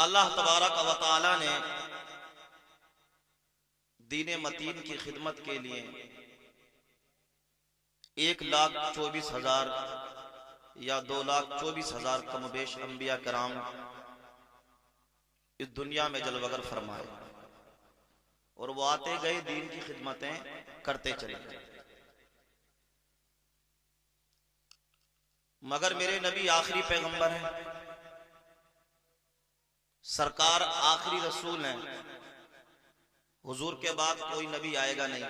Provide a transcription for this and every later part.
اللہ تبارک و تعالی نے دین متین کی خدمت کے لیے 1,24,000 یا 2,24,000 کم و بیش انبیاء کرام اس دنیا میں جلوگر فرمائے، اور وہ آتے گئے دین کی خدمتیں کرتے چلے گئے، مگر میرے نبی آخری پیغمبر ہیں، سرکار آخری رسول ہیں، حضور کے بعد کوئی نبی آئے گا نہیں،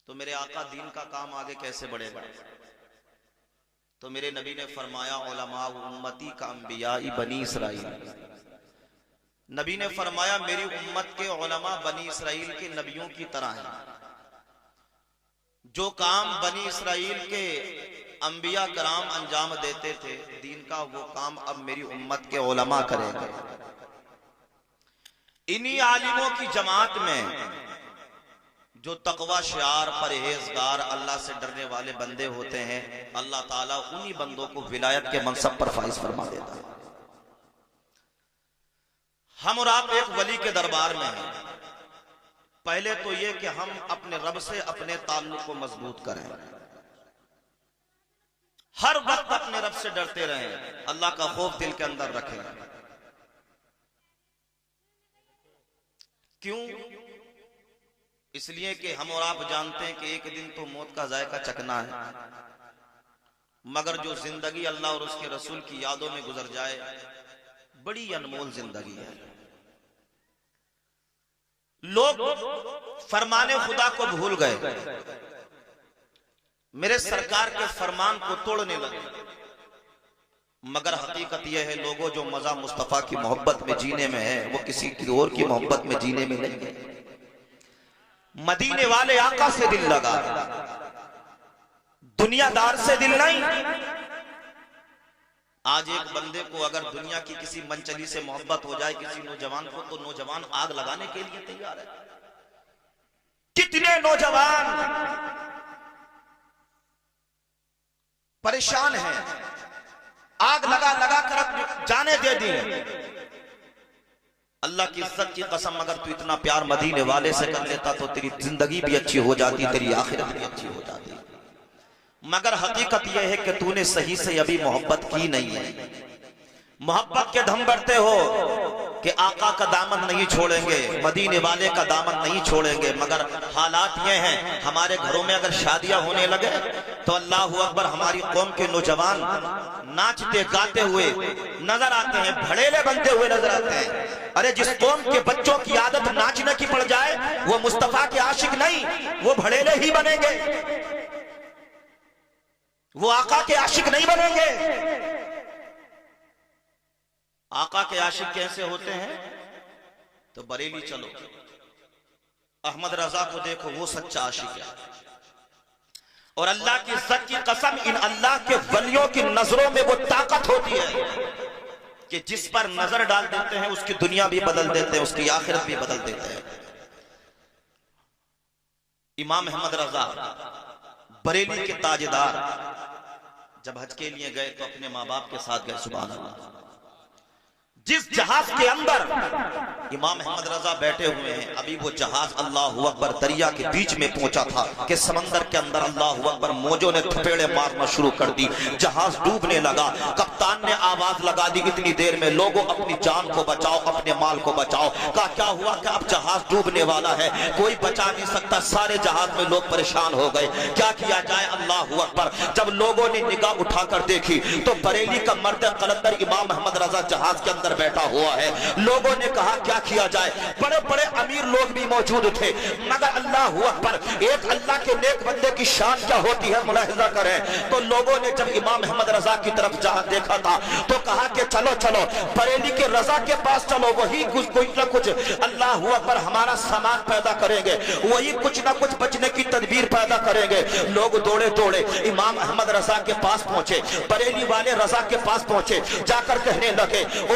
تو میرے آقا دین کا کام آگے کیسے بڑھے گا؟ تو میرے نبی نے فرمایا علماء امتی کا انبیاء بنی اسرائیل، نبی نے فرمایا میری امت کے علماء بنی اسرائیل کے نبیوں کی طرح ہیں، جو کام بنی اسرائیل کے انبیاء کرام انجام دیتے تھے دین کا، وہ کام اب میری امت کے علماء کریں گے۔ انہی عالموں کی جماعت میں جو تقوی شعار پرہیزگار اللہ سے ڈرنے والے بندے ہوتے ہیں، اللہ تعالیٰ انہی بندوں کو ولایت کے منصب پر فائز فرما دیتا ہے۔ ہم اور آپ ایک ولی کے دربار میں ہیں، پہلے تو یہ کہ ہم اپنے رب سے اپنے تعلق کو مضبوط کریں، ہر وقت اپنے رب سے ڈرتے رہیں، اللہ کا خوف دل کے اندر رکھیں۔ کیوں؟ اس لیے کہ ہم اور آپ جانتے ہیں کہ ایک دن تو موت کا ذائقہ چکھنا ہے، مگر جو زندگی اللہ اور اس کے رسول کی یادوں میں گزر جائے بڑی انمول زندگی ہے۔ لوگ فرمان خدا کو بھول گئے، میرے سرکار کے فرمان کو توڑنے لگے، مگر حقیقت یہ ہے لوگوں جو مزہ مصطفیٰ کی محبت میں جینے میں ہے وہ کسی کی اور کی محبت میں جینے میں نہیں ہے۔ مدینے والے آقا سے دل لگا، دنیا دار سے دل نہیں۔ آج ایک بندے کو اگر دنیا کی کسی منچلی سے محبت ہو جائے کسی نوجوان کو، تو نوجوان آگ لگانے کے لیے تیار ہے۔ کتنے نوجوان پریشان ہیں، آگ لگا لگا کر جانے دے دی۔ اللہ کی عزت کی قسم اگر تو اتنا پیار مدینے والے سے کر لیتا تو تیری زندگی بھی اچھی ہو جاتی، تیری آخرت بھی اچھی ہو جاتی، مگر حقیقت یہ ہے کہ تو نے صحیح سے ابھی محبت کی نہیں ہے۔ محبت کے دھم بڑھتے ہو کہ آقا کا دامن نہیں چھوڑیں گے، مدینے والے کا دامن نہیں چھوڑیں گے، مگر حالات یہ ہیں ہمارے گھروں میں اگر شادیاں ہونے لگے تو اللہ اکبر ہماری قوم کے نوجوان ناچتے گاتے ہوئے نظر آتے ہیں، بھڑیلے بنتے ہوئے نظر آتے ہیں۔ ارے جس قوم کے بچوں کی عادت ناچنے کی پڑ جائے وہ مصطفیٰ کے عاشق نہیں، وہ بھڑیلے ہی بنیں گے، وہ آقا کے عاشق نہیں بنیں گے۔ آقا کے عاشق کیسے ہوتے ہیں؟ تو بریلی چلو، احمد رضا کو دیکھو، وہ سچا عاشق ہے۔ اور اللہ کی عزت کی قسم ان اللہ کے ولیوں کی نظروں میں وہ طاقت ہوتی ہے کہ جس پر نظر ڈال دیتے ہیں اس کی دنیا بھی بدل دیتے ہیں، اس کی آخرت بھی بدل دیتے ہیں۔ امام احمد رضا بریلی کے تاجدار جب حج کے لیے گئے تو اپنے ماں باپ کے ساتھ گئے، سبحان اللہ۔ جس جہاز کے اندر امام احمد رضا بیٹھے ہوئے ہیں، ابھی وہ جہاز اللہ اکبر دریا کے بیچ میں پہنچا تھا کہ سمندر کے اندر اللہ اکبر موجوں نے تھپیڑے مارنا شروع کر دی، جہاز ڈوبنے لگا۔ کپتان نے آواز لگا دی اتنی دیر میں لوگوں اپنی جان کو بچاؤ، اپنے مال کو بچاؤ۔ کہا کیا ہوا کہ اب جہاز ڈوبنے والا ہے، کوئی بچا نہیں سکتا، سارے جہاز میں لوگ پریشان ہو گئے، کیا کیا جائے؟ اللہ اکبر جب لوگوں نے نگاہ اٹھا کر دیکھی تو بریلی کا مرد قلندر امام احمد رضا جہاز کے اندر بیٹھا ہوا ہے۔ لوگوں نے کہا کیا کیا جائے؟ بڑے بڑے امیر لوگ بھی موجود تھے، مگر اللہ اکبر ایک اللہ کے نیک بندے کی شان کیا ہوتی ہے ملاحظہ کریں۔ تو لوگوں نے جب امام احمد رضا کی طرف دیکھا تھا تو کہا کہ چلو چلو بریلی کے رضا کے پاس چلو، وہی کوئی نہ کچھ اللہ اکبر ہمارا سامان پیدا کریں گے، وہی کچھ نہ کچھ بچنے کی تدبیر پیدا کریں گے۔ لوگ دوڑے دوڑے امام احمد رضا کے پاس پہنچے، بریلی والے رضا کے پاس پہنچے، جا کر کہنے لگے او